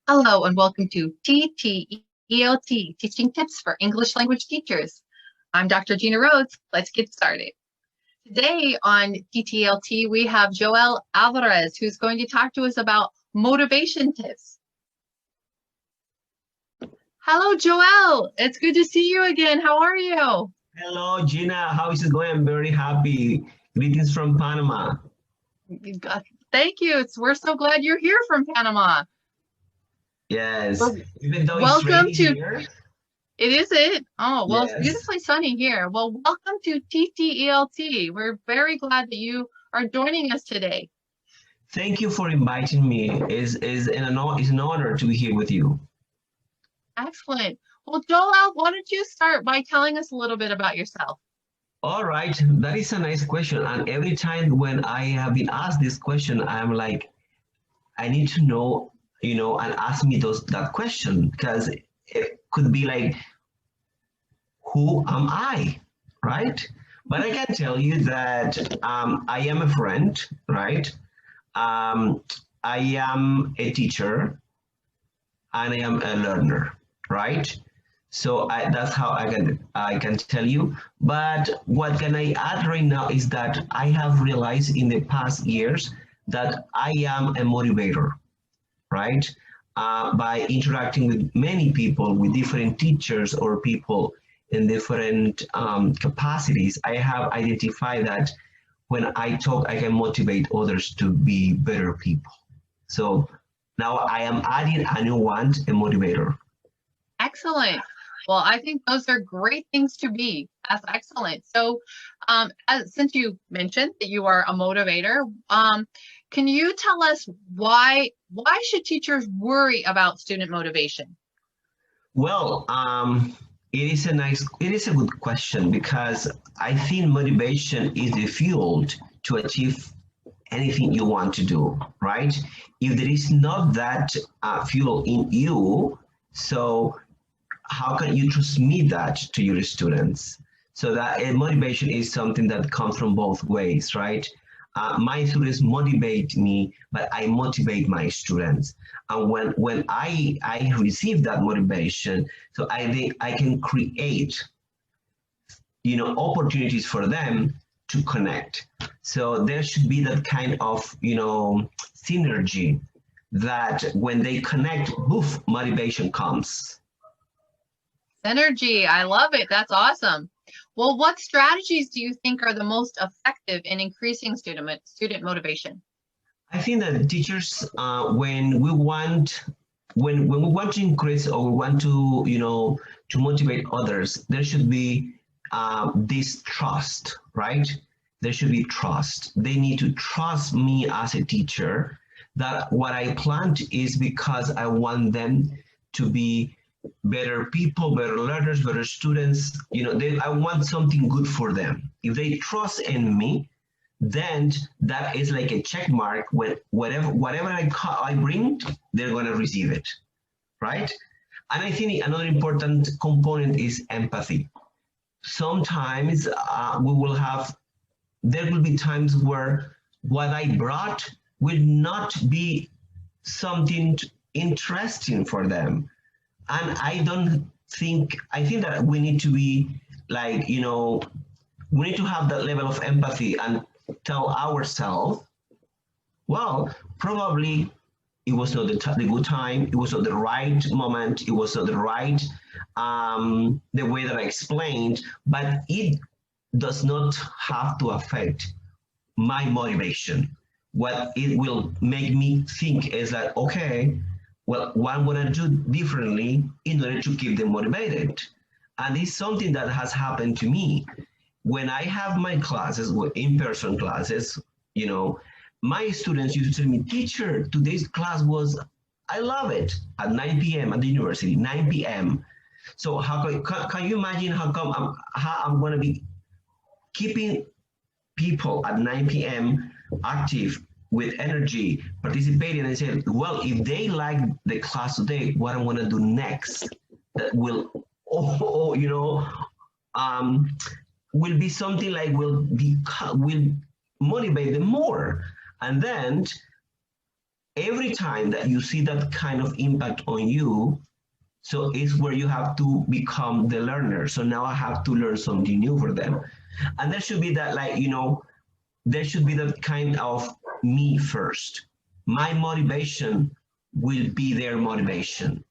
Hello and welcome to TTELT, Teaching Tips for English Language Teachers. I'm Dr. Gina Rhodes. Let's get started. Today on TTELT, we have Joel Alvarez, who's going to talk to us about motivation tips. Hello, Joel. It's good to see you again. How are you? Hello, Gina. How is it going? I'm very happy. Greetings from Panama. Thank you. We're so glad you're here from Panama. Yes, Well, even though it's welcome rainy to. here. It is it. Oh, well, Yes. It's beautifully sunny here. Well, welcome to TTELT. We're very glad that you are joining us today. Thank you for inviting me. It's an honor to be here with you. Excellent. Well, Joel, why don't you start by telling us a little bit about yourself? All right, that is a nice question. And every time when I have been asked this question, I'm like, I need to know, and ask me that question, because it could be like, who am I, right? But I can tell you that I am a friend, right? I am a teacher and I am a learner, right? So that's how I can tell you. But what can I add right now is that I have realized in the past years that I am a motivator, right? By interacting with many people, with different teachers or people in different capacities, I have identified that when I talk, I can motivate others to be better people. So now I am adding a new one, a motivator. Excellent. Well, I think those are great things to be. That's excellent. So since you mentioned that you are a motivator, can you tell us why should teachers worry about student motivation? Well, it is a good question, because I think motivation is the fuel to achieve anything you want to do, right? If there is not that fuel in you, so how can you transmit that to your students? So that motivation is something that comes from both ways, right? My students motivate me, but I motivate my students. And when I receive that motivation, so I think I can create, opportunities for them to connect. So there should be that kind of, synergy, that when they connect, poof, motivation comes. Synergy. I love it. That's awesome. Well, what strategies do you think are the most effective in increasing student motivation? I think that teachers, when we want to increase, or we want to, to motivate others, there should be this trust, right? There should be trust. They need to trust me as a teacher, that what I plant is because I want them to be better people, better learners, better students. I want something good for them. If they trust in me, then that is like a check mark. When whatever I bring, they're going to receive it, right? And I think another important component is empathy. Sometimes there will be times where what I brought will not be something interesting for them. And I think that we need to be like, we need to have that level of empathy and tell ourselves, well, probably it was not the good time, it was not the right moment, it was not the right, the way that I explained, but it does not have to affect my motivation. What it will make me think is that, okay, well, what I'm going to do differently in order to keep them motivated. And it's something that has happened to me. When I have my classes, in-person classes, my students used to tell me, teacher, today's class I love it, at 9 p.m. at the university, 9 p.m. So can you imagine how I'm going to be keeping people at 9 p.m. active, with energy, participating, and say, well, if they like the class today, what I'm going to do next that will, will be something like will motivate them more. And then every time that you see that kind of impact on you, so it's where you have to become the learner. So now I have to learn something new for them. And there should be that, like, there should be that kind of me first. My motivation will be their motivation,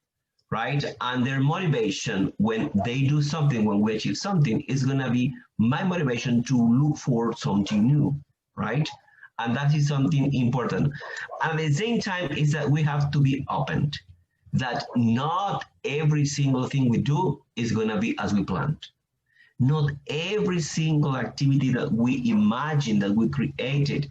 right? And their motivation when they do something, when we achieve something, is going to be my motivation to look for something new, right? And that is something important. And at the same time, is that we have to be open, that not every single thing we do is going to be as we planned. Not every single activity that we imagine, that we created,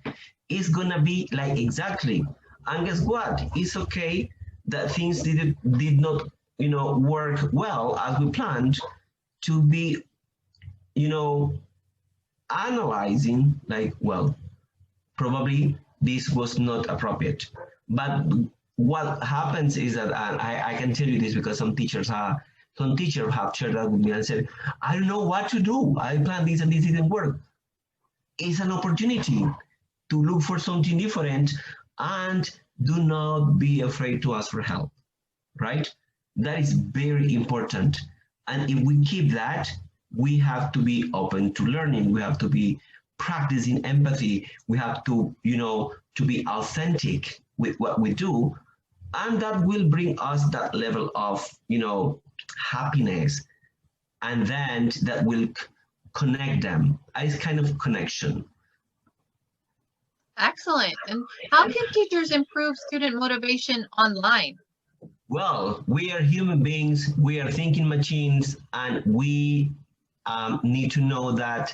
is going to be like exactly. And guess what? It's okay that things did not, work well as we planned, to be, analyzing, like, well, probably this was not appropriate. But what happens is that, I can tell you this because some teachers have shared that with me and said, I don't know what to do. I planned this and this didn't work. It's an opportunity to look for something different, and do not be afraid to ask for help, right? That is very important. And if we keep that, we have to be open to learning. We have to be practicing empathy. We have to, to be authentic with what we do. And that will bring us that level of, happiness. And then that will connect them. It's kind of connection. Excellent. And how can teachers improve student motivation online? Well, we are human beings, we are thinking machines, and we need to know that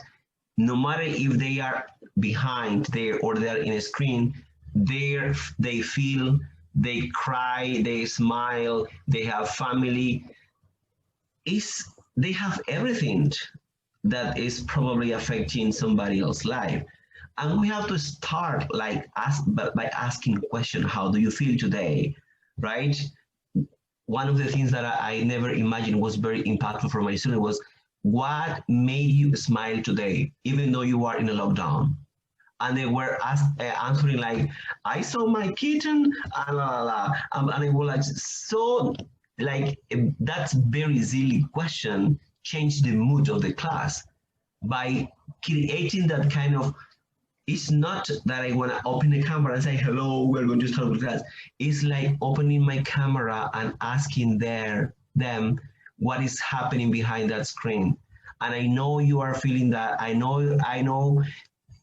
no matter if they are behind there or they are in a screen, they feel, they cry, they smile, they have family. They have everything that is probably affecting somebody else's life. And we have to start by asking the question, how do you feel today, right? One of the things that I never imagined was very impactful for my student was, what made you smile today, even though you are in a lockdown? And they were answering like, I saw my kitten, and la la la. And they were like, so like, that's very silly question changed the mood of the class by creating that kind of, it's not that I want to open the camera and say, hello, we're going to start with class. It's like opening my camera and asking them what is happening behind that screen. And I know you are feeling that, I know,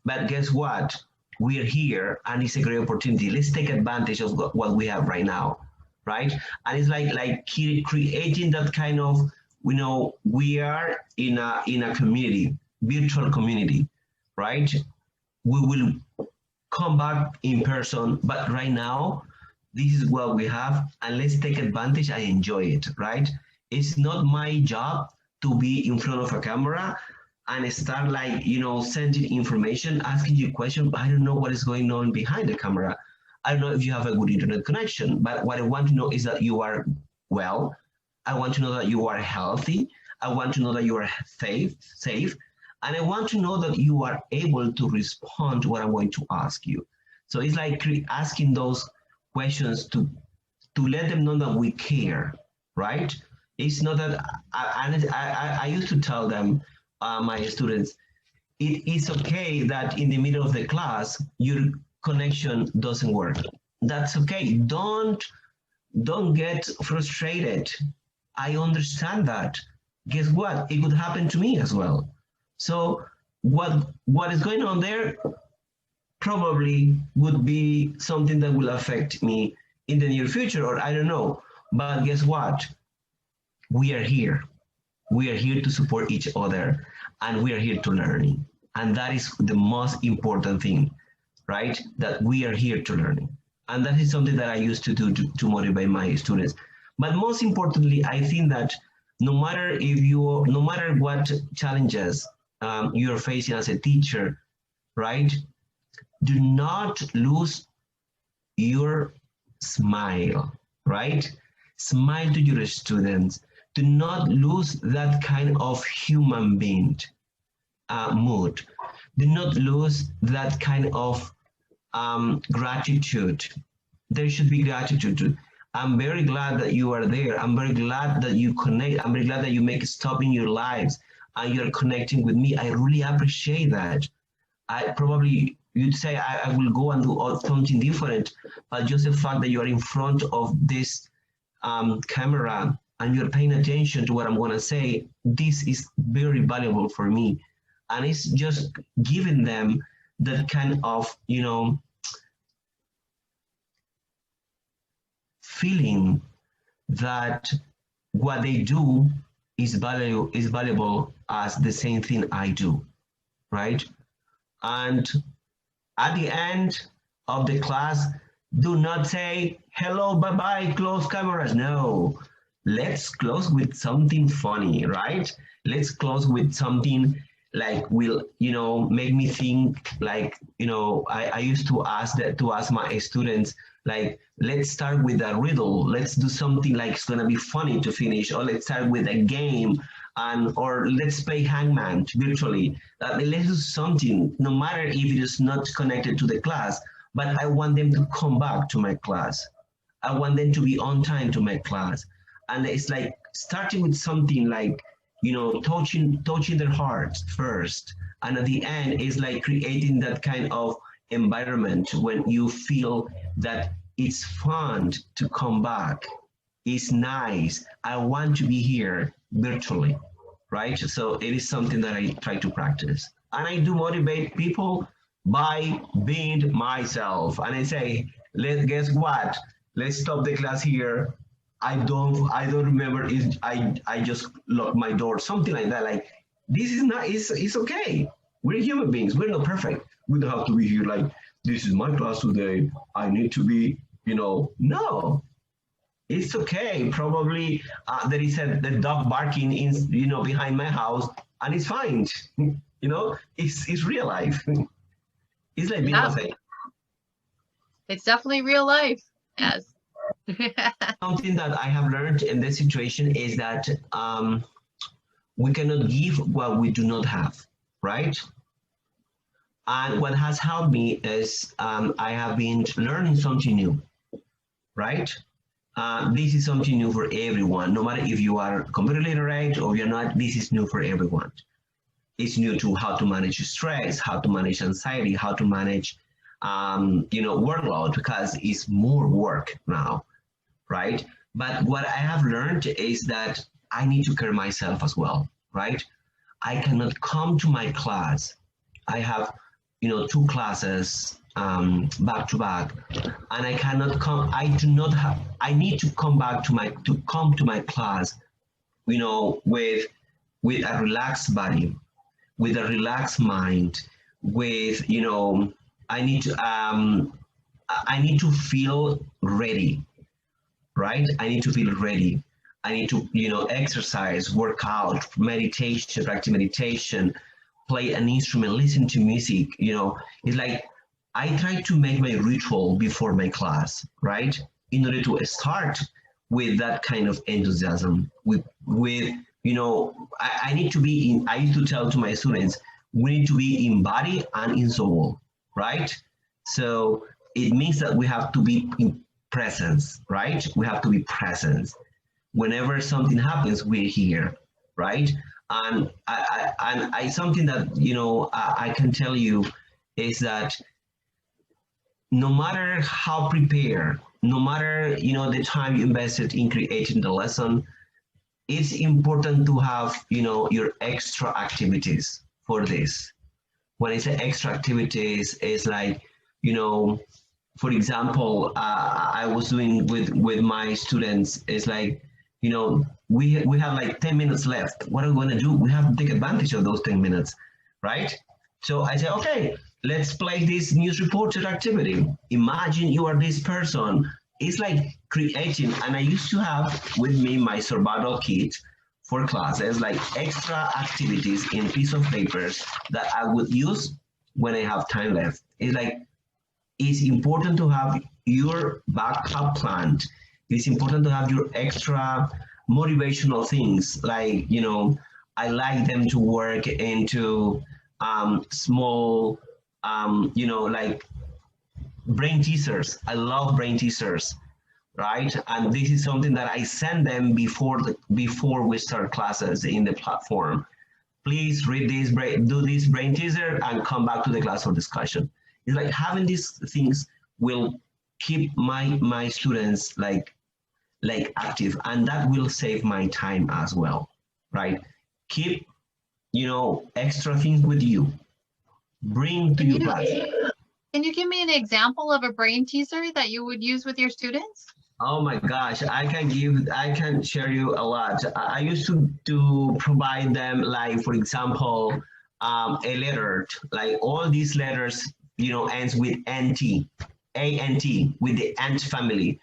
but guess what? We're here and it's a great opportunity. Let's take advantage of what we have right now, right? And it's like creating that kind of, we are in a community, virtual community, right? We will come back in person, but right now, this is what we have, and let's take advantage and enjoy it, right? It's not my job to be in front of a camera and start sending information, asking you questions. I don't know what is going on behind the camera. I don't know if you have a good internet connection, but what I want to know is that you are well. I want to know that you are healthy. I want to know that you are safe. And I want to know that you are able to respond to what I'm going to ask you. So it's like asking those questions to let them know that we care, right? It's not that, I used to tell them, my students, it is okay that in the middle of the class, your connection doesn't work. That's okay. Don't get frustrated. I understand that. Guess what? It could happen to me as well. So what is going on there probably would be something that will affect me in the near future, or I don't know. But guess what? We are here. We are here to support each other, and we are here to learn. And that is the most important thing, right? That we are here to learn. And that is something that I used to do to motivate my students. But most importantly, I think that no matter what challenges you're facing as a teacher, right? Do not lose your smile, right? Smile to your students. Do not lose that kind of human being mood. Do not lose that kind of gratitude. there should be gratitude. I'm very glad that you are there. I'm very glad that you connect. I'm very glad that you make a stop in your lives and you're connecting with me. I really appreciate that. I probably, you'd say I will go and do something different, but just the fact that you are in front of this camera and you're paying attention to what I'm going to say, this is very valuable for me. And it's just giving them that kind of, feeling that what they do is valuable as the same thing I do, right? And at the end of the class, do not say, hello, bye-bye, close cameras. No, let's close with something funny, right? Let's close with something like will, make me think like, I used to ask my students, like, let's start with a riddle. Let's do something like it's gonna be funny to finish, or let's start with a game, or let's play hangman virtually. Let's do something, no matter if it is not connected to the class, but I want them to come back to my class. I want them to be on time to my class. And it's like starting with something like, touching their hearts first. And at the end, it's like creating that kind of environment when you feel that it's fun to come back. It's nice. I want to be here virtually, right? So it is something that I try to practice. And I do motivate people by being myself. And I say, guess what? Let's stop the class here. I don't remember if I just locked my door, something like that. Like, this is not, it's okay. We're human beings. We're not perfect. We don't have to be here like, this is my class today. I need to be, no, it's okay. Probably there is the dog barking in, behind my house, and it's fine. It's real life. It's like being a It's definitely real life. Yes. Something that I have learned in this situation is that we cannot give what we do not have, right? And what has helped me is I have been learning something new, right? This is something new for everyone, no matter if you are computer literate or you're not, this is new for everyone. It's new to how to manage stress, how to manage anxiety, how to manage, workload, because it's more work now, right? But what I have learned is that I need to care myself as well, right? I cannot come to my class. I have, 2 classes back to back, and I cannot come. I do not have. I need to come back to come to my class, with a relaxed body, with a relaxed mind, with I need to feel ready, right? I need to feel ready. I need to, exercise, work out, meditation, practice meditation, play an instrument, listen to music. It's like I try to make my ritual before my class, right? In order to start with that kind of enthusiasm, I need to be in, I used to tell to my students, we need to be in body and in soul, right? So it means that we have to be in presence, right? We have to be present. Whenever something happens, we're here, right? And I something that, I can tell you is that no matter how prepared, no matter, the time you invested in creating the lesson, it's important to have, your extra activities for this. When I say extra activities, it's like, for example, I was doing with my students, it's like, we have like 10 minutes left. What are we going to do? We have to take advantage of those 10 minutes, right? So I say, okay, let's play this news reporter activity. Imagine you are this person. It's like creating, and I used to have with me my survival kit for classes, like extra activities in piece of papers that I would use when I have time left. It's like, it's important to have your backup plan. It's important to have your extra motivational things. Like, I like them to work into small, like brain teasers. I love brain teasers, right? And this is something that I send them before we start classes in the platform. Please read this, do this brain teaser, and come back to the class for discussion. It's like having these things will keep my students like active, and that will save my time as well, right? Keep, extra things with you. Bring to your class. Can you give me an example of a brain teaser that you would use with your students? Oh my gosh, I can share you a lot. I used to provide them, like, for example, a letter, like all these letters, ends with NT, ANT, with the ant family.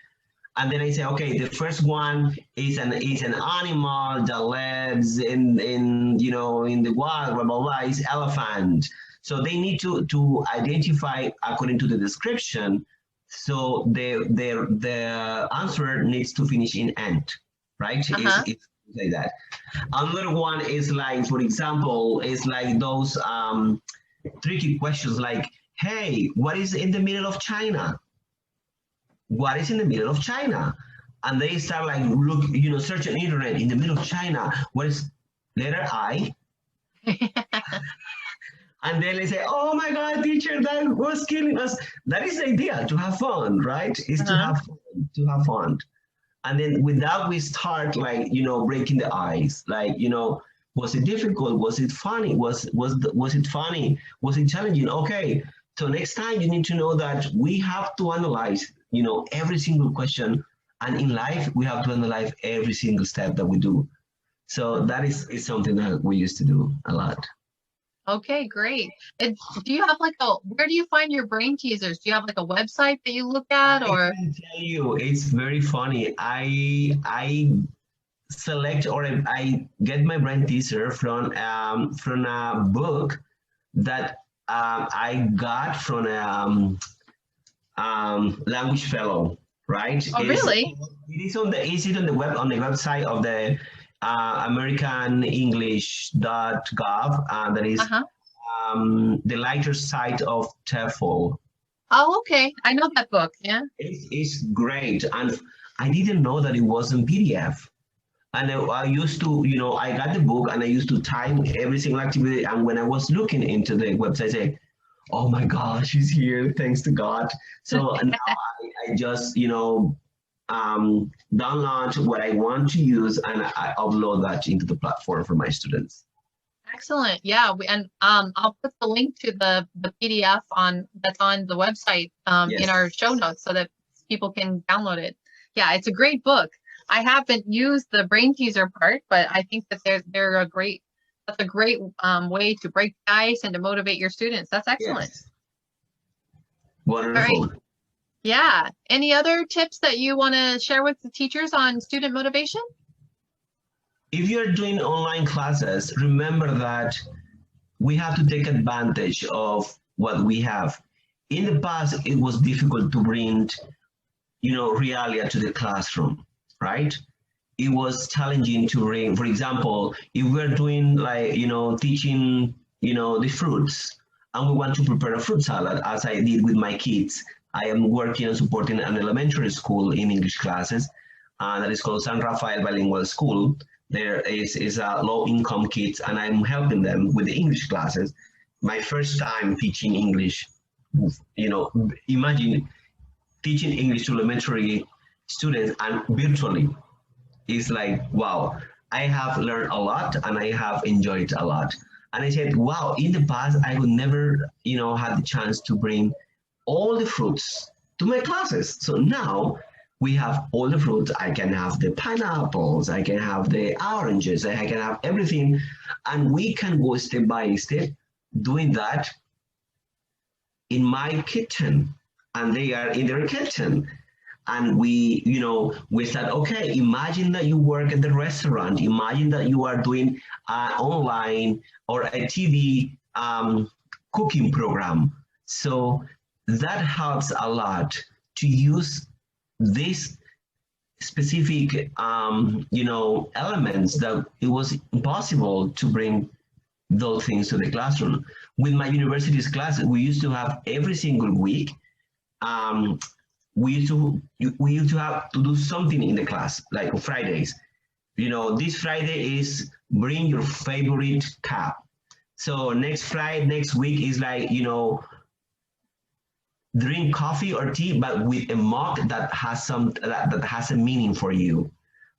And then I say, okay, the first one is an animal that lives in the wild, blah, blah, blah, is elephant. So they need to identify according to the description. So the answer needs to finish in ant, right? It's like that. Another one is like, for example, is like those tricky questions like, hey, what is in the middle of China? What is in the middle of China? And they start like, look, search on internet, in the middle of China, what is letter I? And then they say, oh my God, teacher, that was killing us. That is the idea, to have fun, right? Is to have fun. And then with that, we start like, breaking the ice. Like, was it difficult? Was it funny? Was it funny? Was it challenging? Okay, so next time you need to know that we have to analyze, every single question. And in life, we have to analyze every single step that we do. So that is something that we used to do a lot. Okay, great. And do you have where do you find your brain teasers? Do you have like a website that you look at, or? I can tell you, it's very funny. I select, or I get my brain teaser from a book that I got from a language fellow, right? Oh, really? It is on the website of the AmericanEnglish.gov, that is the lighter side of TEFL. Oh, okay. I know that book. Yeah. It's great, and I didn't know that it was in PDF. And I used to, I got the book and I used to time every single activity. And when I was looking into the website, I say, oh my gosh, she's here, thanks to God. So now I just, download what I want to use, and I upload that into the platform for my students. Excellent. Yeah, and I'll put the link to the PDF that's on the website in our show notes so that people can download it. Yeah, it's a great book. I haven't used the brain teaser part, but I think that they're a great way to break the ice and to motivate your students. That's excellent. Yes. Wonderful. All right. Yeah. Any other tips that you want to share with the teachers on student motivation? If you're doing online classes, remember that we have to take advantage of what we have. In the past, it was difficult to bring, realia to the classroom, right? It was challenging to bring, for example, if we're doing like, teaching, the fruits, and we want to prepare a fruit salad, as I did with my kids. I am working and supporting an elementary school in English classes, that is called San Rafael Bilingual School. There is a low-income kids, and I'm helping them with the English classes. My first time teaching English, imagine teaching English to elementary students and virtually. It's like, wow, I have learned a lot and I have enjoyed a lot. And I said, wow, in the past, I would never, had the chance to bring all the fruits to my classes. So now we have all the fruits. I can have the pineapples, I can have the oranges, I can have everything. And we can go step by step doing that in my kitchen, and they are in their kitchen. And we said, okay, imagine that you work at the restaurant. Imagine that you are doing online or a TV cooking program. So that helps a lot to use these specific, elements that it was impossible to bring those things to the classroom. With my university's classes, we used to have every single week we used to have to do something in the class, like on Fridays. You know, this Friday is bring your favorite cup. So next week is like, you know, drink coffee or tea, but with a mug that has that has a meaning for you,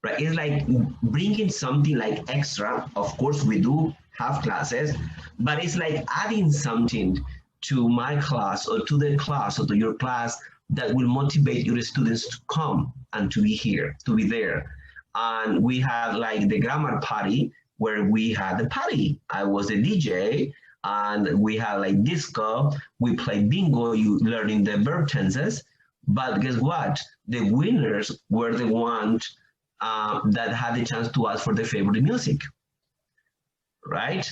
right? It's like bringing something like extra. Of course, we do have classes, but it's like adding something to my class or to the class or to your class that will motivate your students to come and to be here, to be there. And we had like the grammar party where we had the party. I was the DJ and we had like disco. We played bingo, you learning the verb tenses. But guess what? The winners were the ones that had the chance to ask for their favorite music, right?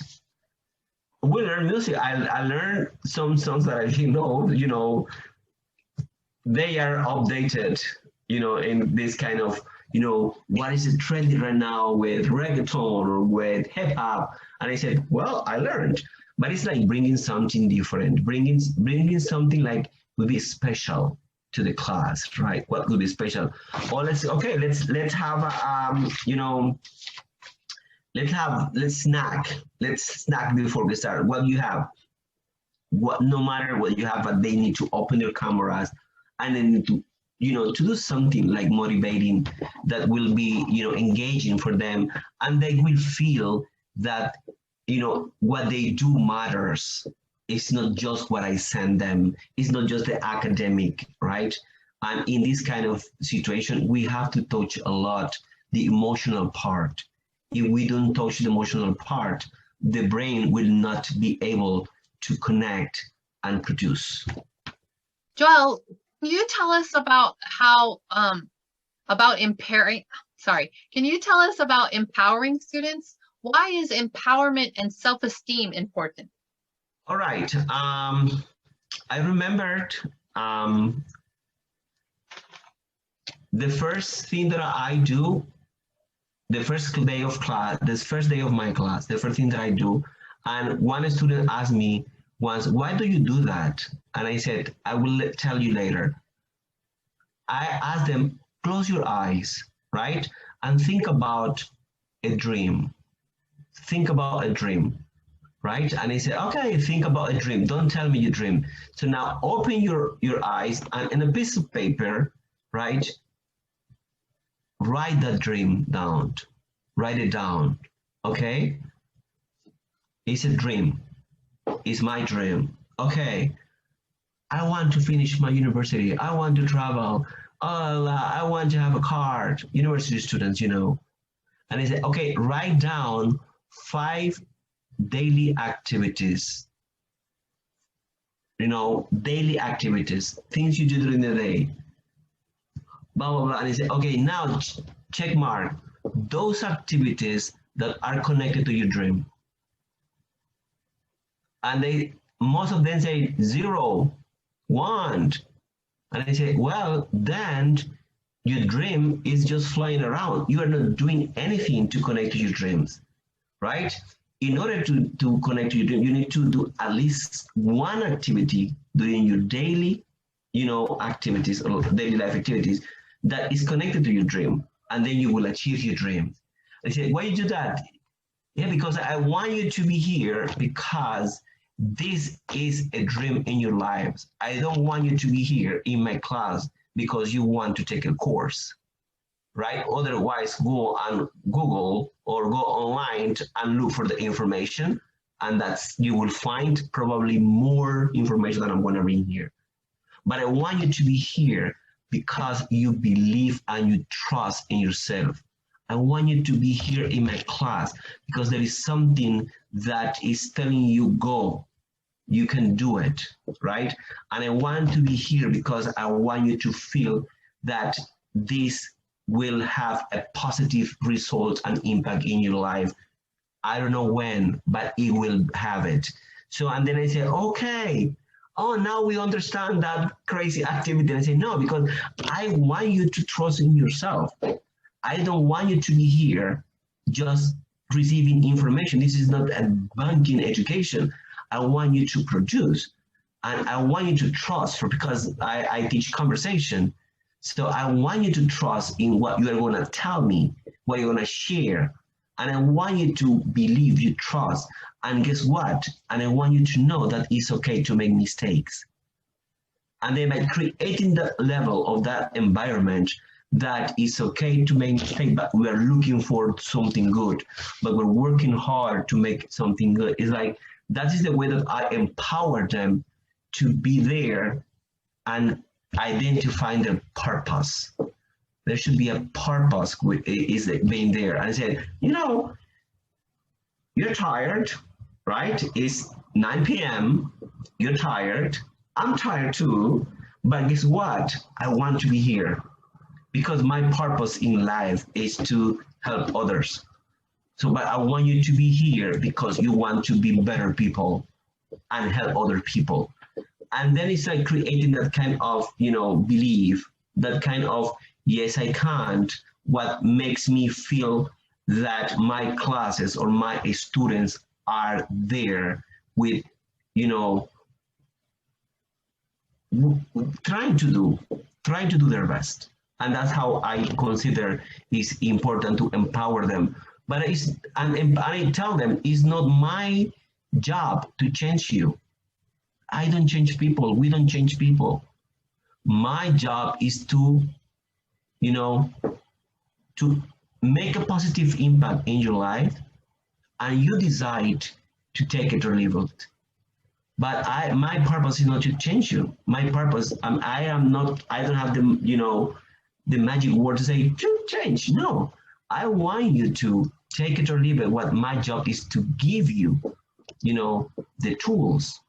We learned music. I learned some songs that I didn't know, you know, they are updated, you know, in this kind of, you know, what is it trendy right now with reggaeton or with hip hop? And I said, well, I learned, but it's like bringing something different, bringing something like would be special to the class, right? What could be special? Or let's have a, you know, let's snack before we start. What do you have? What, no matter what you have, but they need to open their cameras and then need to, you know, to do something like motivating that will be, you know, engaging for them, and they will feel that, you know, what they do matters. It's not just what I send them. It's not just the academic, right? And in this kind of situation, we have to touch a lot the emotional part. If we don't touch the emotional part, the brain will not be able to connect and produce. Joel, can you tell us about how can you tell us about empowering students? Why is empowerment and self-esteem important? All right. I remembered the first thing that I do, the first day of class, this first day of my class, the first thing that I do, and one student asked me once, why do you do that? And I said, I will tell you later. I asked them, close your eyes, right? And think about a dream. Think about a dream, right? And I said, okay, think about a dream. Don't tell me your dream. So now open your eyes and in a piece of paper, right? Write that dream down. Write it down, okay? It's a dream. It's my dream. Okay, I want to finish my university. I want to travel. I want to have a car. University students, you know. And I said, okay, write down 5 daily activities. You know, daily activities, things you do during the day. Blah, blah, blah. And I said, okay, now check mark those activities that are connected to your dream. And most of them say 0, 1. And I say, well, then your dream is just flying around. You are not doing anything to connect to your dreams, right? In order to connect to your dream, you need to do at least one activity during your daily, you know, activities or daily life activities that is connected to your dream, and then you will achieve your dream. I say, why you do that? Yeah, because I want you to be here because this is a dream in your lives. I don't want you to be here in my class because you want to take a course, right? Otherwise, go on Google or go online and look for the information, and you will find probably more information than I'm going to bring here. But I want you to be here because you believe and you trust in yourself. I want you to be here in my class because there is something that is telling you go. You can do it, right? And I want to be here because I want you to feel that this will have a positive result and impact in your life. I don't know when, but it will have it. So, and then I say, okay, oh, now we understand that crazy activity. And I say, no, because I want you to trust in yourself. I don't want you to be here just receiving information. This is not a banking education. I want you to produce. And I want you to trust, because I teach conversation. So I want you to trust in what you are going to tell me, what you're going to share. And I want you to believe, you trust. And guess what? And I want you to know that it's okay to make mistakes. And then by creating the level of that environment, that it's okay to make mistakes, but we are looking for something good, but we're working hard to make something good. It's like, that is the way that I empower them to be there and identifying their purpose. There should be a purpose is being there. And I said, you're tired, right? It's 9 p.m. You're tired. I'm tired too. But guess what? I want to be here because my purpose in life is to help others. So, but I want you to be here because you want to be better people and help other people. And then it's like creating that kind of, belief, that kind of, yes, I can't, what makes me feel that my classes or my students are there with, trying to do their best. And that's how I consider it's important to empower them. But I tell them, it's not my job to change you. I don't change people. We don't change people. My job is to, to make a positive impact in your life, and you decide to take it or leave it. But my purpose is not to change you. My purpose, I don't have the magic word to say to change. No, I want you to take it or leave it. What my job is to give you, the tools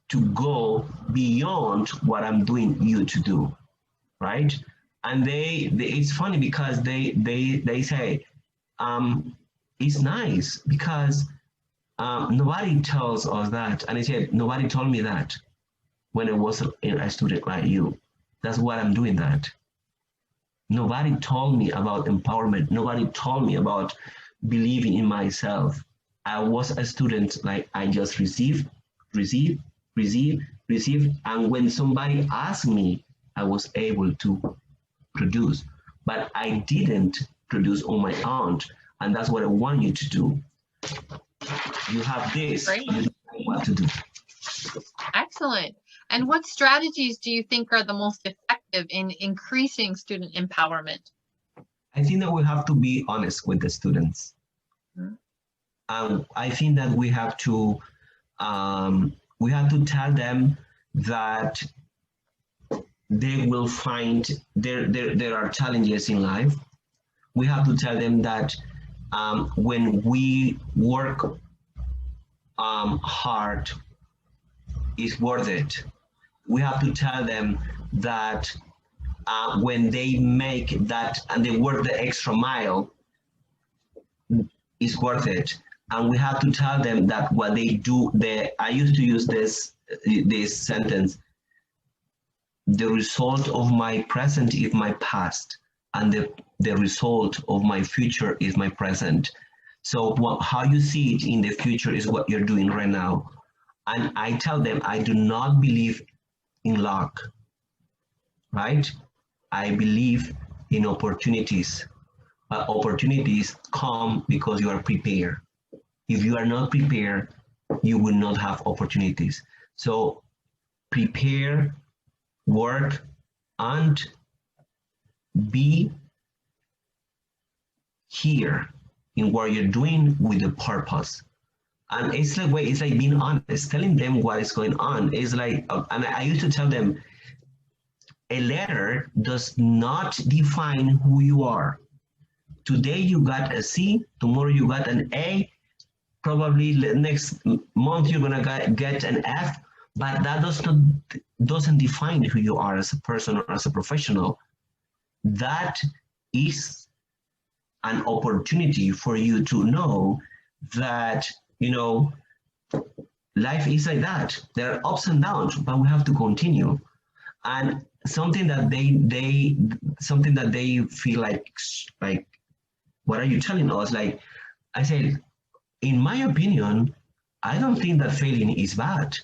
to go beyond what I'm doing you to do, right? And they it's funny because they say, it's nice because nobody tells us that. And I said, nobody told me that when I was a student like you. That's why I'm doing that. Nobody told me about empowerment. Nobody told me about believing in myself. I was a student, like I just receive. And when somebody asked me, I was able to produce. But I didn't produce on my own. And that's what I want you to do. You have this, Great. you know what to do. Excellent. And what strategies do you think are the most effective in increasing student empowerment? I think that we have to be honest with the students. I think that we have to tell them that they will find there are challenges in life. We have to tell them that when we work hard, it's worth it. We have to tell them that when they make that and they work the extra mile, it's worth it. And we have to tell them that what they do, I used to use this sentence, the result of my present is my past, and the result of my future is my present. So how you see it in the future is what you're doing right now. And I tell them, I do not believe in luck, right? I believe in opportunities, but opportunities come because you are prepared. If you are not prepared, you will not have opportunities. So prepare, work, and be here in what you're doing with a purpose. And it's like being honest, telling them what is going on. It's like, and I used to tell them, a letter does not define who you are. Today you got a C, tomorrow you got an A, probably next month you're gonna get an F, but that doesn't define who you are as a person or as a professional. That is an opportunity for you to know that, life is like that. There are ups and downs, but we have to continue. And something that they feel like, what are you telling us? Like I said, in my opinion, I don't think that failing is bad.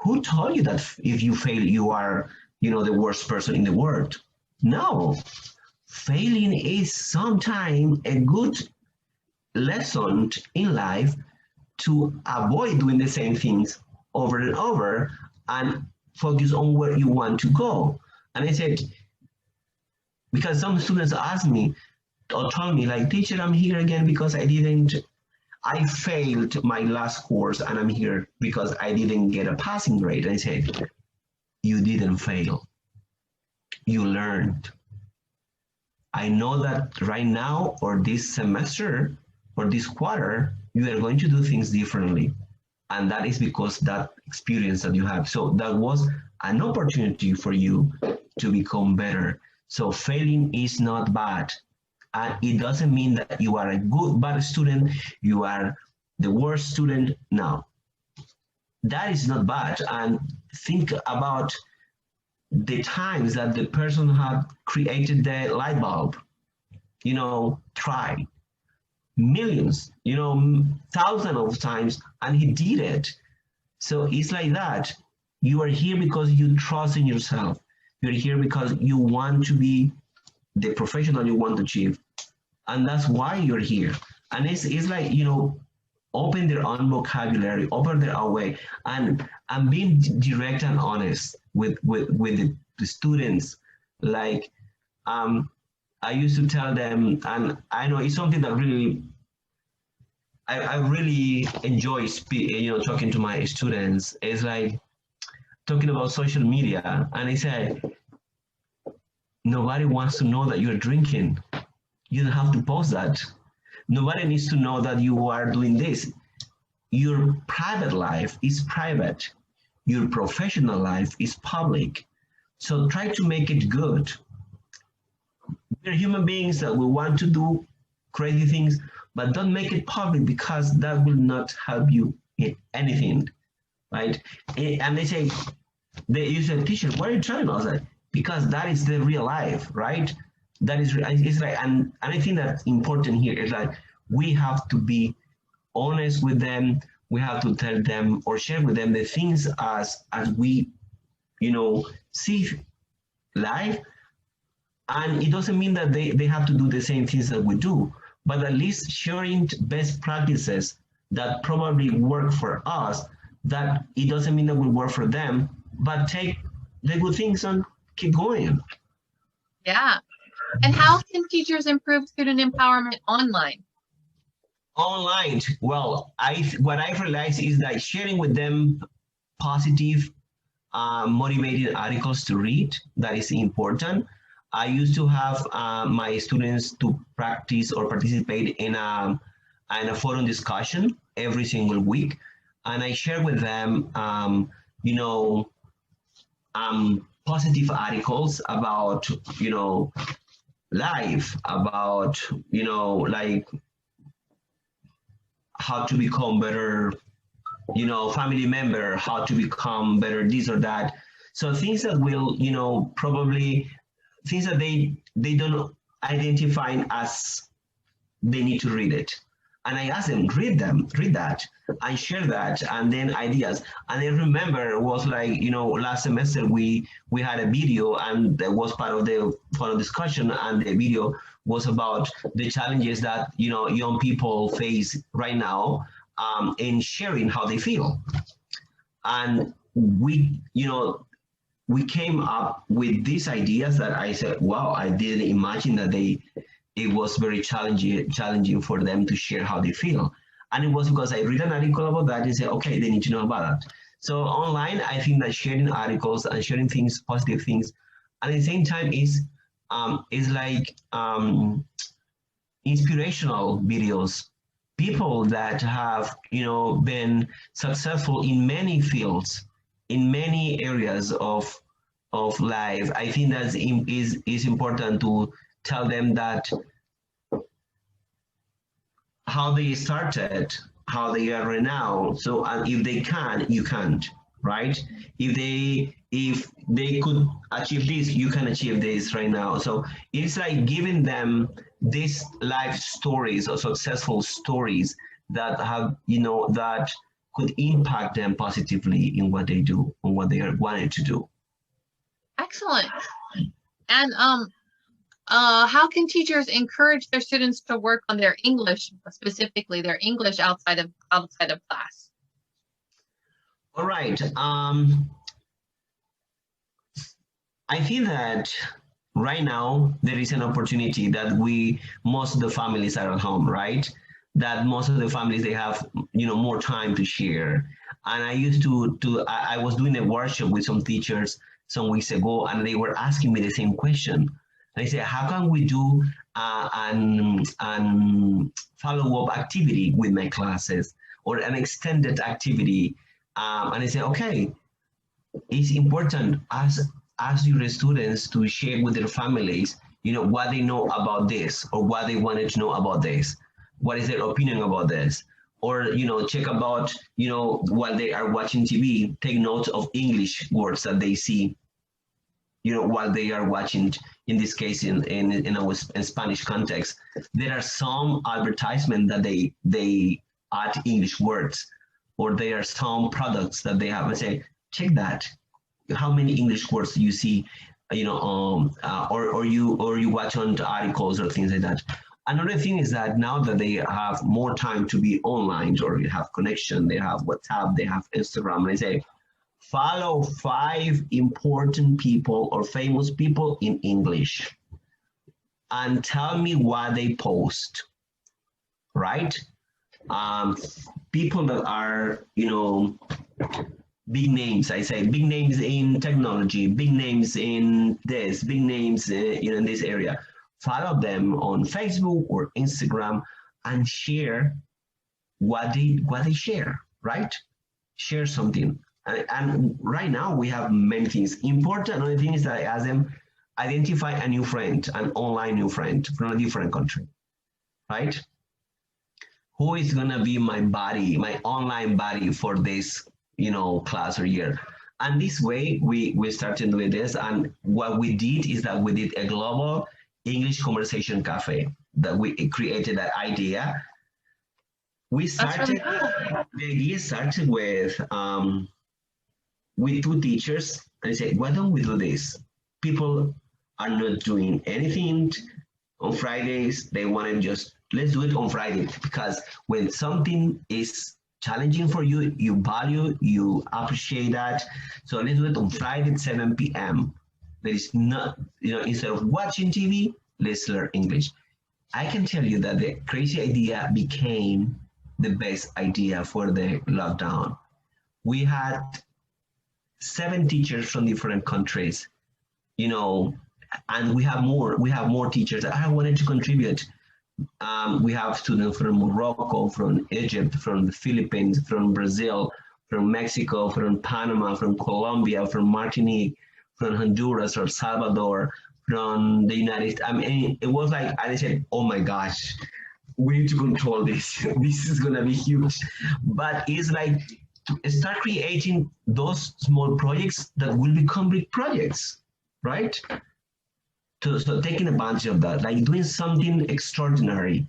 who told you that if you fail, you are, the worst person in the world? No, failing is sometimes a good lesson in life to avoid doing the same things over and over and focus on where you want to go. And I said, because some students asked me or told me, like, teacher, I'm here again because I failed my last course and I'm here because I didn't get a passing grade. And I said, you didn't fail. You learned. I know that right now or this semester or this quarter, you are going to do things differently. And that is because that experience that you have. So that was an opportunity for you to become better. So failing is not bad. And it doesn't mean that you are a bad student, you are the worst student. No, that is not bad. And think about the times that the person had created the light bulb, try millions, thousands of times, and he did it. So it's like that. You are here because you trust in yourself. You're here because you want to be the professional you want to achieve. And that's why you're here. And it's like, open their own vocabulary, open their own way, and being direct and honest with the students. Like, I used to tell them, and I know it's something that really, I really enjoy talking to my students. It's like talking about social media. And I say, nobody wants to know that you're drinking. You don't have to post that. Nobody needs to know that you are doing this. Your private life is private. Your professional life is public. So try to make it good. We're human beings that we want to do crazy things, but don't make it public because that will not help you in anything, right? And they say, you said, teacher, what are you telling us? Like, because that is the real life, right? That is, it's like, and I think that's important here is like, we have to be honest with them. We have to tell them or share with them the things as we, see life. And it doesn't mean that they have to do the same things that we do, but at least sharing best practices that probably work for us, that it doesn't mean that will work for them, but take the good things and keep going. Yeah. And how can teachers improve student empowerment online? Online, well, what I've realized is that sharing with them positive, motivating articles to read, that is important. I used to have my students to practice or participate in a forum discussion every single week. And I share with them, positive articles about, life, about, like how to become better, family member, how to become better, this or that. So things that will, probably things that they don't identify as they need to read it. And I asked them, read that, and share that, and then ideas. And I remember it was like, last semester we had a video, and that was part of the discussion, and the video was about the challenges that, young people face right now in sharing how they feel. And we came up with these ideas that I said, wow, I didn't imagine that it was very challenging for them to share how they feel. And it was because I read an article about that and said, okay, they need to know about that. So online, I think that sharing articles and sharing things, positive things, and at the same time is like inspirational videos. People that have, been successful in many fields, in many areas of life. I think that is important to tell them that how they started, how they are right now. So if they can, you can't, right? If they could achieve this, you can achieve this right now. So it's like giving them these life stories or successful stories that have, that could impact them positively in what they do and what they are wanting to do. Excellent. And how can teachers encourage their students to work on their English, specifically their English outside of class? All right. I think that right now there is an opportunity that most of the families are at home, right? That most of the families, they have, more time to share. And I used I was doing a workshop with some teachers some weeks ago, and they were asking me the same question. And I said, how can we do an follow-up activity with my classes, or an extended activity? And I said, okay, it's important ask your students to share with their families, what they know about this, or what they wanted to know about this. What is their opinion about this? Or, check about, while they are watching TV, take notes of English words that they see, while they are watching, in this case, in Spanish context. There are some advertisement that they add English words, or there are some products that they have and say, check that. How many English words do you see, or you watch on articles or things like that. Another thing is that now that they have more time to be online, or you have connection, they have WhatsApp, they have Instagram, and they say, follow 5 important people or famous people in English and tell me what they post, right? People that are, big names, I say, big names in technology, big names in this, big names, in this area. Follow them on Facebook or Instagram and share what they share, right? Share something. And right now we have many things. Important another thing is that I ask them, identify a new friend, an online new friend from a different country, right? Who is gonna be my buddy, my online buddy for this, class or year? And this way we started with this, and what we did is that we did a global English conversation cafe, that we created that idea. We started, the idea started with 2 teachers, and I said, why don't we do this? People are not doing anything on Fridays. They want to just, let's do it on Friday, because when something is challenging for you, you value, you appreciate that. So let's do it on Friday at 7 p.m. There is not, instead of watching TV, let's learn English. I can tell you that the crazy idea became the best idea for the lockdown. We had 7 teachers from different countries, and we have more teachers that I wanted to contribute. We have students from Morocco, from Egypt, from the Philippines, from Brazil, from Mexico, from Panama, from Colombia, from Martinique, from Honduras or Salvador, from the United States. I mean, it was like, I said, oh my gosh, we need to control this. This is gonna be huge. But it's like, to start creating those small projects that will become big projects, right? So taking advantage of that, like doing something extraordinary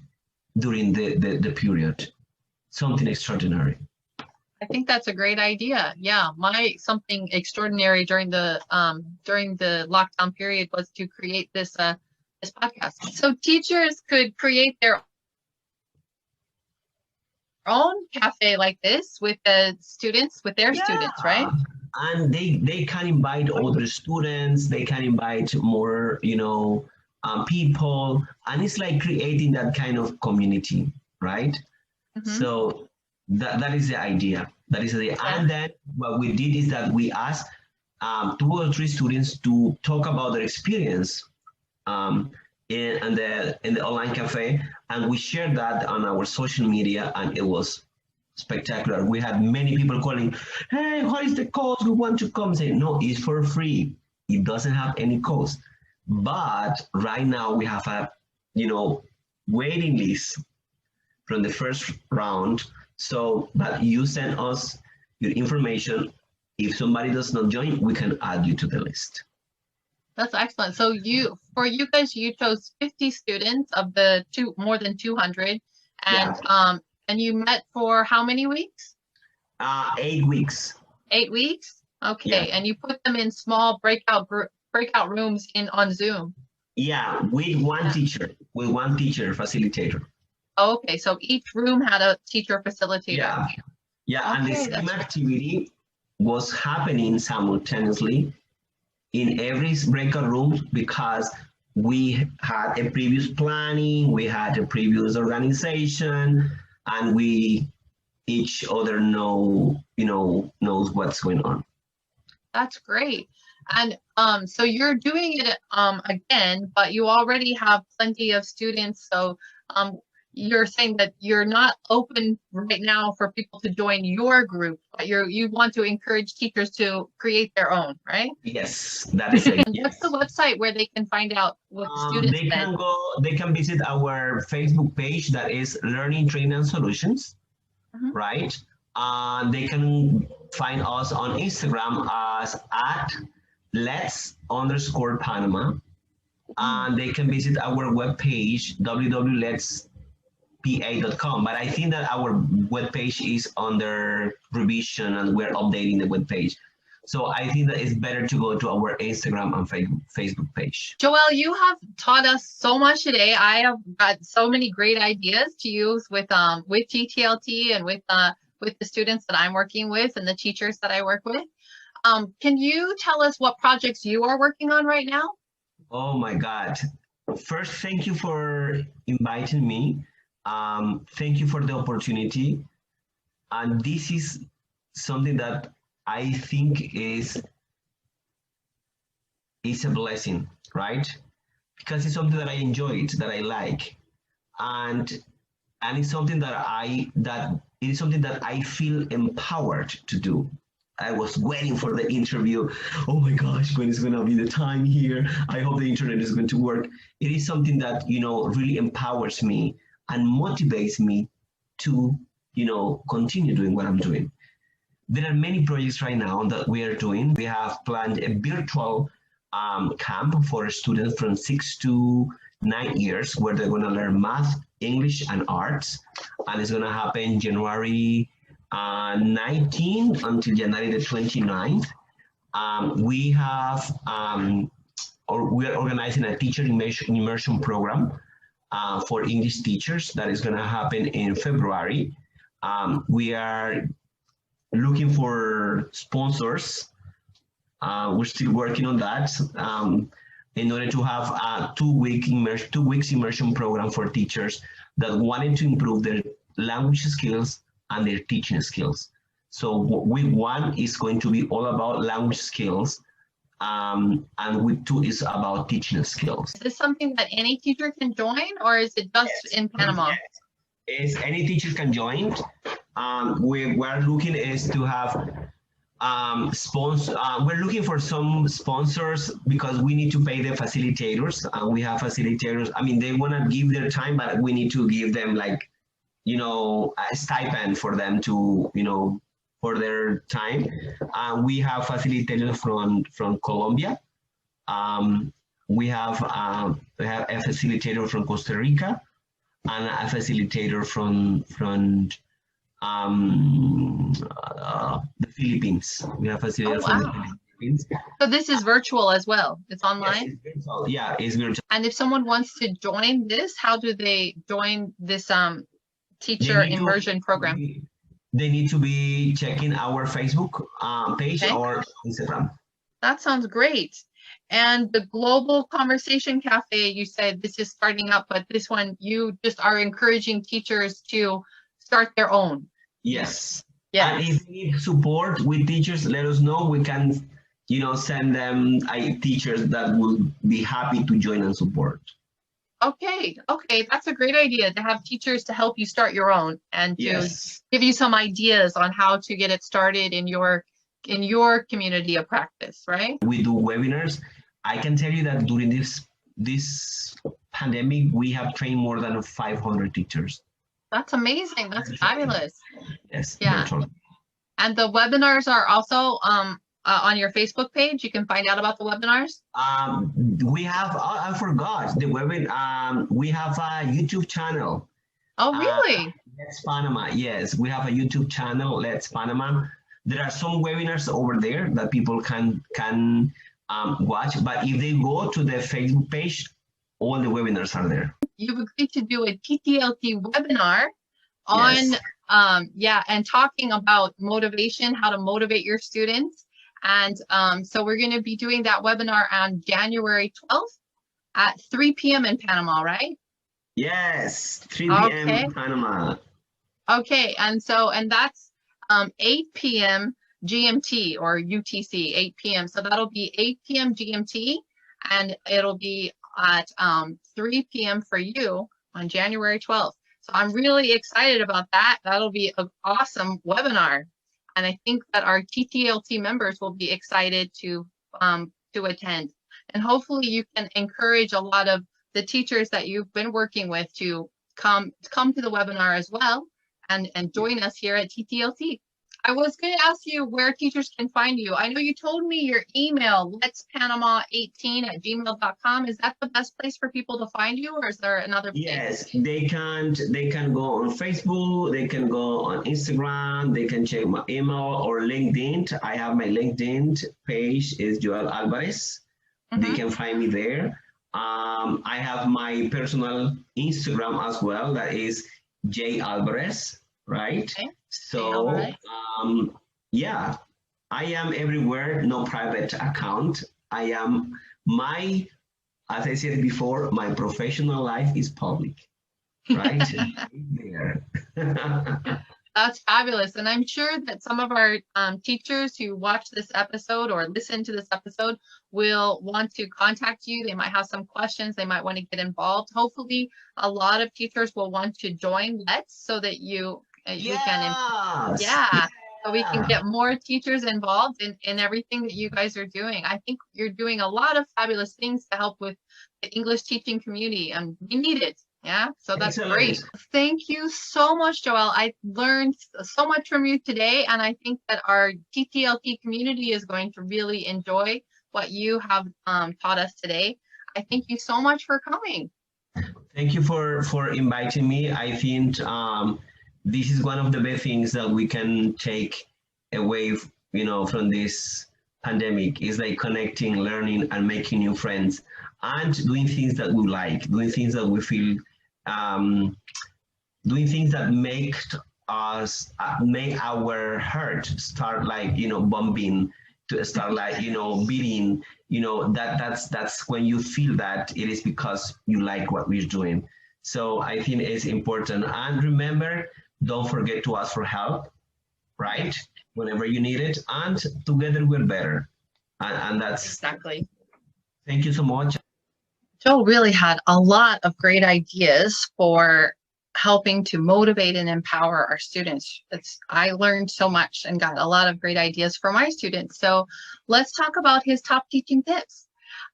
during the period, something extraordinary. I think that's a great idea. Yeah, something extraordinary during the lockdown period was to create this podcast. So teachers could create their own cafe like this with the students, with their students, right? And they can invite other students, they can invite more, people, and it's like creating that kind of community, right? Mm-hmm. So that is the idea. That is the idea. Yeah. And then what we did is that we asked 2 or 3 students to talk about their experience in the online cafe, and we shared that on our social media, and it was spectacular. We had many people calling, hey, what is the cost? We want to come. Say, no, it's for free. It doesn't have any cost. But right now we have a, waiting list from the first round. So that you send us your information. If somebody does not join, we can add you to the list. That's excellent. So for you guys, you chose 50 students of the more than 200, and yeah. And you met for how many weeks? 8 weeks. 8 weeks? Okay, Yeah. and you put them in small breakout rooms on Zoom. Yeah, with one teacher, facilitator. Okay, so each room had a teacher facilitator. Yeah, and the Okay, same activity was happening simultaneously in every breakout room because we had a previous planning, we had a previous organization, and we each other knows what's going on. That's great. And so you're doing it again, but you already have plenty of students. So you're saying that you're not open right now for people to join your group, but you want to encourage teachers to create their own, right? Yes, that is it. And Yes. what's the website where they can find out what the students said? They can visit our Facebook page that is Learning Training and Solutions, right? They can find us on Instagram as @lets_Panama. And they can visit our webpage, www.letspa.com. But I think that our webpage is under revision and we're updating the webpage. So I think that it's better to go to our Instagram and Facebook page. Joelle, you have taught us so much today. I have got so many great ideas to use with TTLT and with the students that I'm working with and the teachers that I work with. Can you tell us what projects you are working on right now? Oh my God. First, thank you for inviting me. Thank you for the opportunity. And this is something that I think is a blessing, right? Because it's something that I enjoy, that I like. And it's something that I feel empowered to do. I was waiting for the interview. Oh my gosh, when is going to be the time here? I hope the internet is going to work. It is something that, really empowers me and motivates me to, continue doing what I'm doing. There are many projects right now that we are doing. We have planned a virtual camp for students from 6 to 9 years where they're going to learn math, English, and arts. And it's going to happen January 19 until January the 29th. We are organizing a teacher immersion program for English teachers that is going to happen in February. We are looking for sponsors. We're still working on that in order to have a 2 weeks immersion program for teachers that wanted to improve their language skills and their teaching skills. So week 1 is going to be all about language skills, and week 2 is about teaching skills. Is this something that any teacher can join, or is it just in Panama? Yes, any teacher can join. We're looking is to have we're looking for some sponsors because we need to pay the facilitators. We have facilitators. I mean, they want to give their time, but we need to give them a stipend for them to, for their time. We have facilitators from Colombia. We have a facilitator from Costa Rica and a facilitator from the Philippines. We have facilitator from the Philippines. So this is virtual as well. It's online? Yes, it's virtual. Yeah, it's virtual. And if someone wants to join this, how do they join this teacher immersion program? They need to be checking our Facebook page or Instagram. That sounds great. And the Global Conversation Cafe, you said this is starting up, but this one, you just are encouraging teachers to start their own. Yes. And if you need support with teachers, let us know. We can, send them teachers that will be happy to join and support. Okay, that's a great idea to have teachers to help you start your own and to give you some ideas on how to get it started in your community of practice, right? We do webinars. I can tell you that during this pandemic, we have trained more than 500 teachers. That's amazing. That's fabulous. Yes. Yeah. Virtually. And the webinars are also on your Facebook page. You can find out about the webinars. We have, I forgot the webinar. We have a YouTube channel. Oh, really? Let's Panama. Yes, we have a YouTube channel, Let's Panama. There are some webinars over there that people can watch. But if they go to the Facebook page, all the webinars are there. You've agreed to do a TTLT webinar on, Yes. yeah, and talking about motivation, how to motivate your students. And so we're going to be doing that webinar on January 12th at 3 p.m. in Panama, right? Yes, 3 p.m. Okay. Panama. Okay, and that's 8 p.m. GMT or UTC, 8 p.m. So that'll be 8 p.m. GMT, and it'll be at 3 p.m. for you on January 12th. So I'm really excited about that. That'll be an awesome webinar. And I think that our TTLT members will be excited to attend. And hopefully you can encourage a lot of the teachers that you've been working with to come to the webinar as well and join us here at TTLT. I was going to ask you where teachers can find you. I know you told me your email, letspanama18@gmail.com. Is that the best place for people to find you, or is there another place? Yes, they can go on Facebook, they can go on Instagram, they can check my email or LinkedIn. I have my LinkedIn page is Joel Alvarez. They can find me there. I have my personal Instagram as well, that is J Alvarez, right? Okay. So yeah, I am everywhere, no private account. I am as I said before, my professional life is public, right? There. That's fabulous. And I'm sure that some of our teachers who watch this episode or listen to this episode will want to contact you. They might have some questions. They might want to get involved. Hopefully, a lot of teachers will want to join Let's so that we can, so we can get more teachers involved in everything that you guys are doing. I think you're doing a lot of fabulous things to help with the English teaching community, and we need it. Yeah, so that's great. Thank you so much, Joel. I learned so much from you today, and I think that our TTLT community is going to really enjoy what you have taught us today. I thank you so much for coming. Thank you for inviting me. I think this is one of the best things that we can take away, from this pandemic, is like connecting, learning, and making new friends, and doing things that we like, doing things that we feel, doing things that make our heart start bumping, to start beating. That's when you feel that it is because you like what we're doing. So I think it's important. And remember, don't forget to ask for help, right? Whenever you need it, and together we're better. And that's exactly. Thank you so much. Joel really had a lot of great ideas for helping to motivate and empower our students. I learned so much and got a lot of great ideas for my students. So let's talk about his top teaching tips.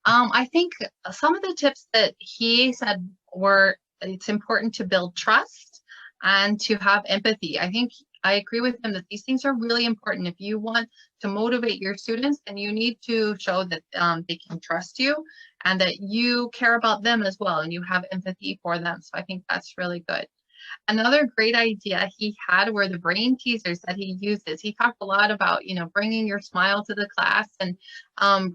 I think some of the tips that he said were, it's important to build trust and to have empathy. I think I agree with him that these things are really important. If you want to motivate your students, then you need to show that they can trust you and that you care about them as well and you have empathy for them. So I think that's really good. Another great idea he had were the brain teasers that he uses. He talked a lot about, bringing your smile to the class and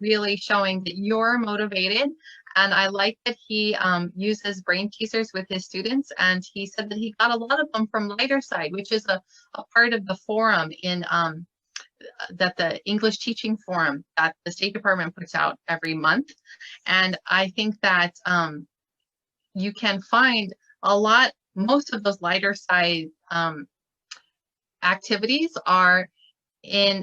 really showing that you're motivated. And I like that he uses brain teasers with his students. And he said that he got a lot of them from Lighter Side, which is a part of the forum in that the English Teaching Forum that the State Department puts out every month. And I think that you can find most of those Lighter Side activities are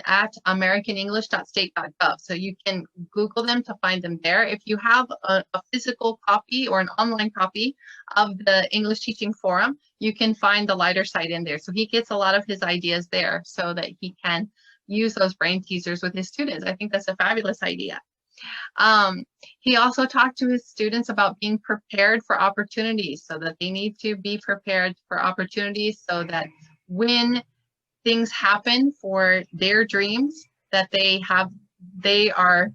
at americanenglish.state.gov. So you can Google them to find them there. If you have a physical copy or an online copy of the English Teaching Forum, you can find the Lighter Side in there. So he gets a lot of his ideas there so that he can use those brain teasers with his students. I think that's a fabulous idea. He also talked to his students about being prepared for opportunities, so that they need to be prepared for opportunities so that when things happen for their dreams, that they are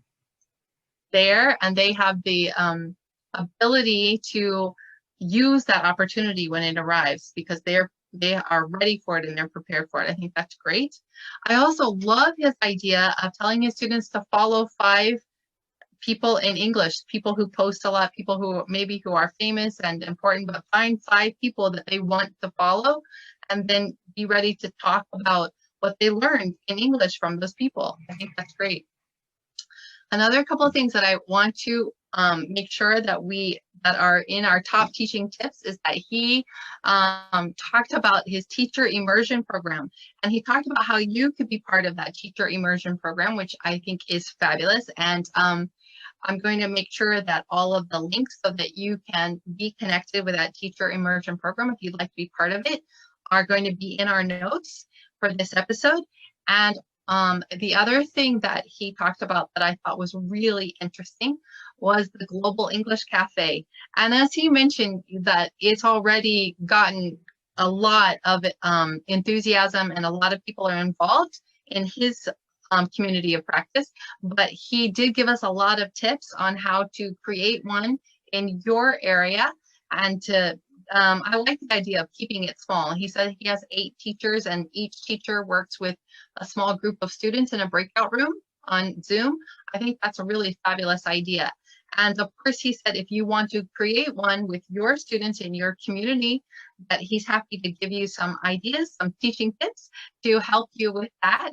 there and they have the ability to use that opportunity when it arrives, because they're they are ready for it and they're prepared for it. I think that's great. I also love his idea of telling his students to follow 5 people in English, people who post a lot, people who maybe who are famous and important, but find 5 people that they want to follow and then be ready to talk about what they learned in English from those people. I think that's great. Another couple of things that I want to make sure that that are in our top teaching tips is that he talked about his teacher immersion program, and he talked about how you could be part of that teacher immersion program, which I think is fabulous. And I'm going to make sure that all of the links so that you can be connected with that teacher immersion program if you'd like to be part of it are going to be in our notes for this episode. And the other thing that he talked about that I thought was really interesting was the Global English Cafe. And as he mentioned, that it's already gotten a lot of enthusiasm and a lot of people are involved in his community of practice, but he did give us a lot of tips on how to create one in your area and to I like the idea of keeping it small. He said he has 8 teachers and each teacher works with a small group of students in a breakout room on Zoom. I think that's a really fabulous idea. And of course, he said if you want to create one with your students in your community, that he's happy to give you some ideas, some teaching tips to help you with that.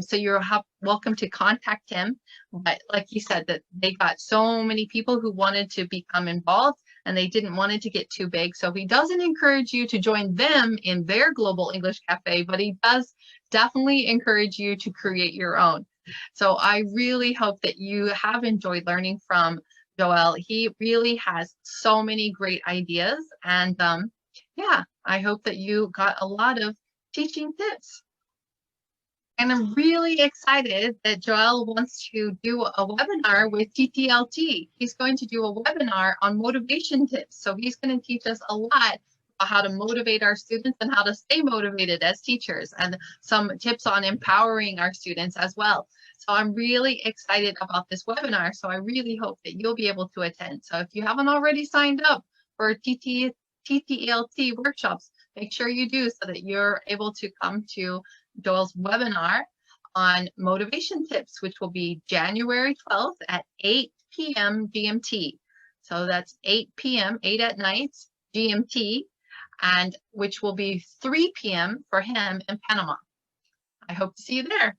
So you're welcome to contact him. But like he said, that they got so many people who wanted to become involved and they didn't want it to get too big. So he doesn't encourage you to join them in their Global English Cafe, but he does definitely encourage you to create your own. So I really hope that you have enjoyed learning from Joel. He really has so many great ideas. And yeah, I hope that you got a lot of teaching tips. And I'm really excited that Joel wants to do a webinar with TTLT. He's going to do a webinar on motivation tips. So he's going to teach us a lot about how to motivate our students and how to stay motivated as teachers, and some tips on empowering our students as well. So I'm really excited about this webinar. So I really hope that you'll be able to attend. So if you haven't already signed up for TTELT workshops, make sure you do so that you're able to come to Joel's webinar on motivation tips, which will be January 12th at 8 p.m. GMT. So that's 8 p.m., 8 at night GMT, and which will be 3 p.m. for him in Panama. I hope to see you there.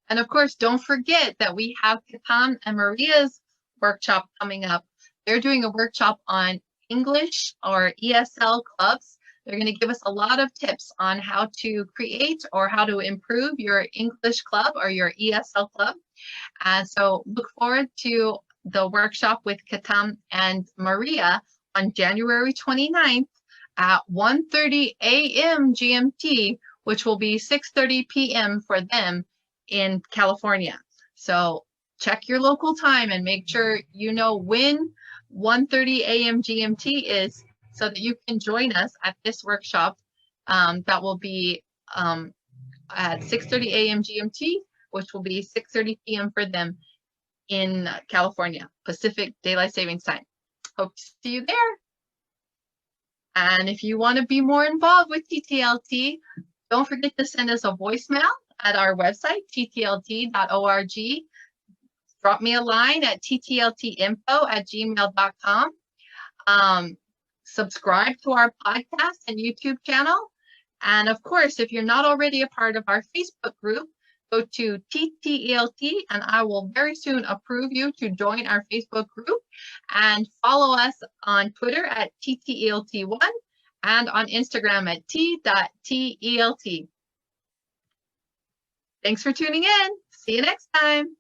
And of course, don't forget that we have Catan and Maria's workshop coming up. They're doing a workshop on English or ESL clubs. They're going to give us a lot of tips on how to create or how to improve your English club or your ESL club. And so look forward to the workshop with Catan and Maria on January 29th at 1:30 a.m. GMT, which will be 6:30 p.m. for them in California. So check your local time and make sure you know when 1:30 a.m. GMT is so that you can join us at this workshop that will be at 6:30 a.m. GMT, which will be 6:30 p.m. for them in California, Pacific Daylight Savings Time. Hope to see you there. And if you want to be more involved with TTLT, don't forget to send us a voicemail at our website, ttlT.org. Drop me a line at tteltinfo@gmail.com. Subscribe to our podcast and YouTube channel. And of course, if you're not already a part of our Facebook group, go to TTELT and I will very soon approve you to join our Facebook group, and follow us on Twitter at TTELT1 and on Instagram at t.telt. Thanks for tuning in. See you next time.